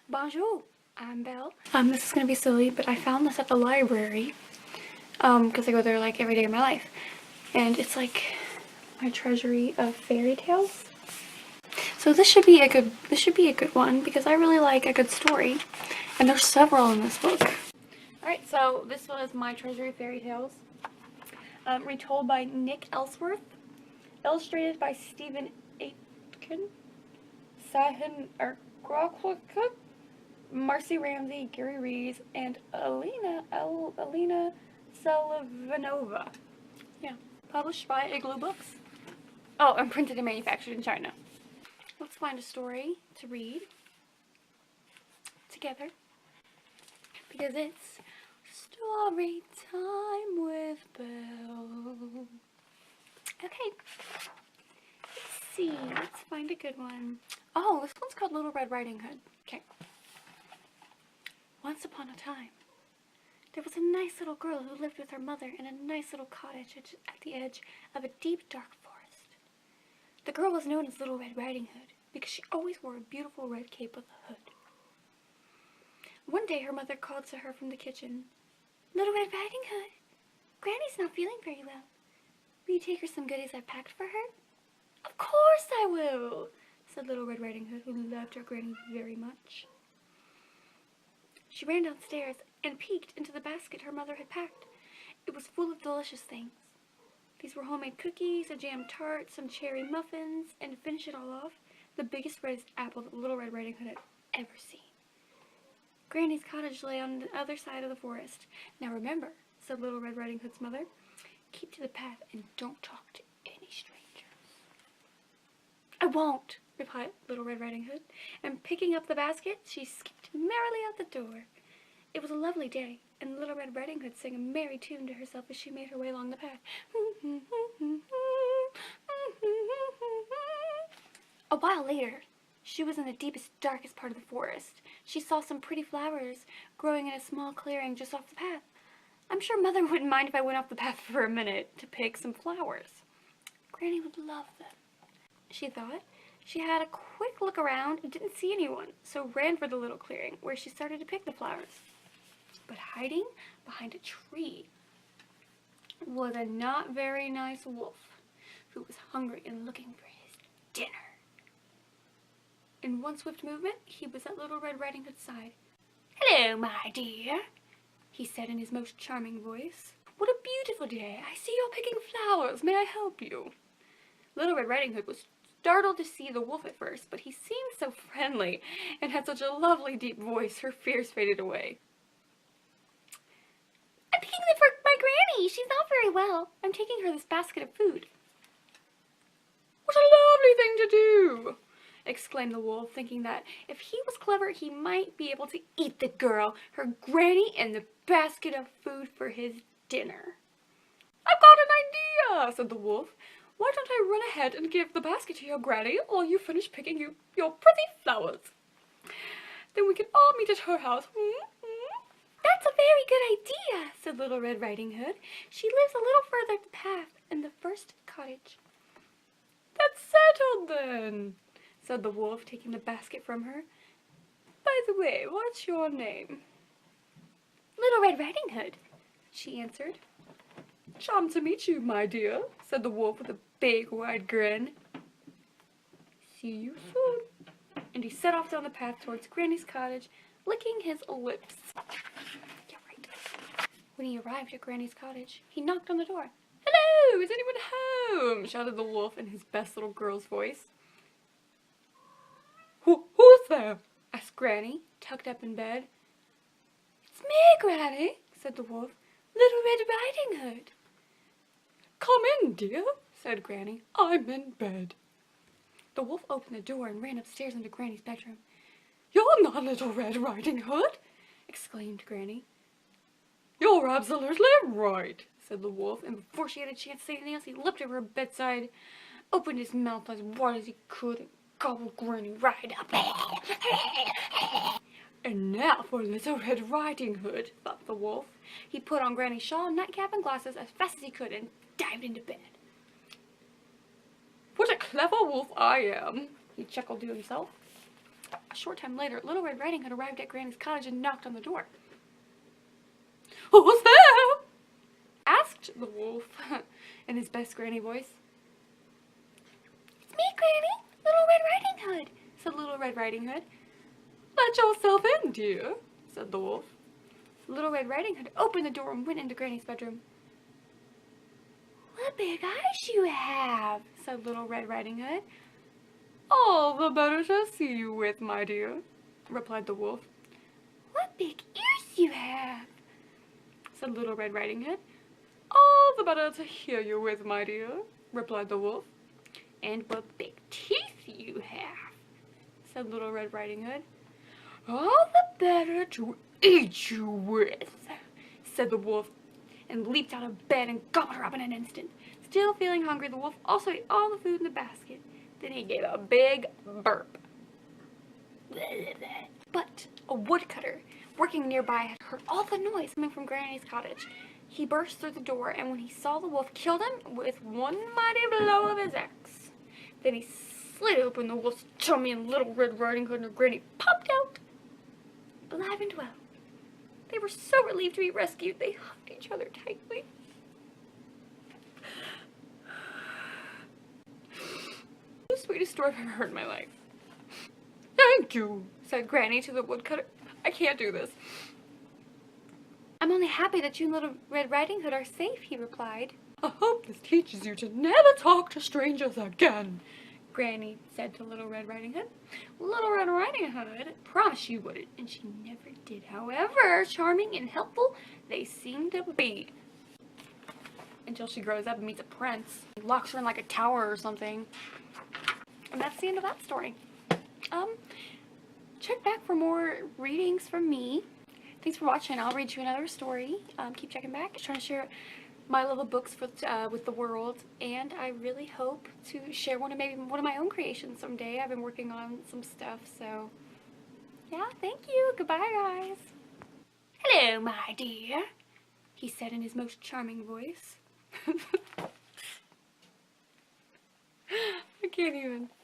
Bonjour, I'm Belle. This is gonna be silly, but I found this at the library, because I go there like every day of my life. And it's like my treasury of fairy tales. So this should be a good one because I really like a good story. And there's several in this book. Alright, so this was my treasury of fairy tales. Retold by Nick Ellsworth. Illustrated by Stephen Aitken. Sahin Arkwakwa. Marcy Ramsey, Gary Rees, and Alina Selivanova. Yeah. Published by Igloo Books. Oh, and printed and manufactured in China. Let's find a story to read together. Because it's story time with Belle. Okay. Let's see. Let's find a good one. Oh, this one's called Little Red Riding Hood. Okay. Once upon a time, there was a nice little girl who lived with her mother in a nice little cottage at the edge of a deep, dark forest. The girl was known as Little Red Riding Hood because she always wore a beautiful red cape with a hood. One day her mother called to her from the kitchen, "Little Red Riding Hood, Granny's not feeling very well. Will you take her some goodies I've packed for her?" "Of course I will," said Little Red Riding Hood, who loved her granny very much. She ran downstairs and peeked into the basket her mother had packed. It was full of delicious things. These were homemade cookies, a jam tart, some cherry muffins, and to finish it all off, the biggest, reddest apple that Little Red Riding Hood had ever seen. Granny's cottage lay on the other side of the forest. "Now remember," said Little Red Riding Hood's mother, "keep to the path and don't talk to any strangers." "I won't," replied Little Red Riding Hood, and picking up the basket, she skipped merrily out the door. It was a lovely day, and Little Red Riding Hood sang a merry tune to herself as she made her way along the path. A while later, she was in the deepest, darkest part of the forest. She saw some pretty flowers growing in a small clearing just off the path. "I'm sure Mother wouldn't mind if I went off the path for a minute to pick some flowers. Granny would love them," she thought. She had a quick look around and didn't see anyone, so ran for the little clearing, where she started to pick the flowers. But hiding behind a tree was a not very nice wolf, who was hungry and looking for his dinner. In one swift movement, he was at Little Red Riding Hood's side. "Hello, my dear," he said in his most charming voice. "What a beautiful day. I see you're picking flowers. May I help you?" Little Red Riding Hood was startled to see the wolf at first, but he seemed so friendly and had such a lovely deep voice, her fears faded away. "I'm picking them for my granny. She's not very well. I'm taking her this basket of food." "What a lovely thing to do!" exclaimed the wolf, thinking that if he was clever, he might be able to eat the girl, her granny, and the basket of food for his dinner. "I've got an idea," said the wolf. "Why don't I run ahead and give the basket to your granny while you finish picking your pretty flowers? Then we can all meet at her house." "That's a very good idea," said Little Red Riding Hood. "She lives a little further up the path in the first cottage." "That's settled then," said the wolf, taking the basket from her. "By the way, what's your name?" "Little Red Riding Hood," she answered. "Charmed to meet you, my dear," said the wolf with a big, wide grin. "See you soon." And he set off down the path towards Granny's cottage, licking his lips. Yeah, right. When he arrived at Granny's cottage, he knocked on the door. "Hello, is anyone home?" shouted the wolf in his best little girl's voice. Who's there?" asked Granny, tucked up in bed. "It's me, Granny," said the wolf. "Little Red Riding Hood." "Come in, dear," said Granny. "I'm in bed." The wolf opened the door and ran upstairs into Granny's bedroom. "You're not Little Red Riding Hood!" exclaimed Granny. "You're absolutely right," said the wolf, and before she had a chance to say anything else, he leapt over her bedside, opened his mouth as wide as he could, and gobbled Granny right up. "And now for Little Red Riding Hood," thought the wolf. He put on Granny's shawl, nightcap, and glasses as fast as he could and dived into bed. "What a clever wolf I am," he chuckled to himself. A short time later, Little Red Riding Hood arrived at Granny's cottage and knocked on the door. "Who's there?" asked the wolf in his best granny voice. "It's me, Granny, Little Red Riding Hood," said Little Red Riding Hood. "Let yourself in, dear," said the wolf. Little Red Riding Hood opened the door and went into Granny's bedroom. "What big eyes you have," said Little Red Riding Hood. "All the better to see you with, my dear," replied the wolf. "What big ears you have," said Little Red Riding Hood. "All the better to hear you with, my dear," replied the wolf. "And what big teeth you have," said Little Red Riding Hood. "All the better to eat you with," said the wolf, and leaped out of bed and gobbled her up in an instant. Still feeling hungry, the wolf also ate all the food in the basket. Then he gave a big burp. But a woodcutter working nearby had heard all the noise coming from Granny's cottage. He burst through the door, and when he saw the wolf, killed him with one mighty blow of his axe. Then he slit open the wolf's tummy, and Little Red Riding Hood and Granny popped out, alive and well. They were so relieved to be rescued, they hugged each other tightly. The sweetest story I've ever heard in my life. "Thank you," said Granny to the woodcutter. "I can't do this." "I'm only happy that you and Little Red Riding Hood are safe," he replied. "I hope this teaches you to never talk to strangers again," Granny said to Little Red Riding Hood. Little Red Riding Hood promised she wouldn't, and she never did. However charming and helpful they seemed to be. Until she grows up and meets a prince. He locks her in like a tower or something. And that's the end of that story. Check back for more readings from me. Thanks for watching. I'll read you another story. Keep checking back. Trying to share my love of books with the world, and I really hope to share maybe one of my own creations someday. I've been working on some stuff, so yeah, thank you. Goodbye, guys. "Hello, my dear," he said in his most charming voice. I can't even.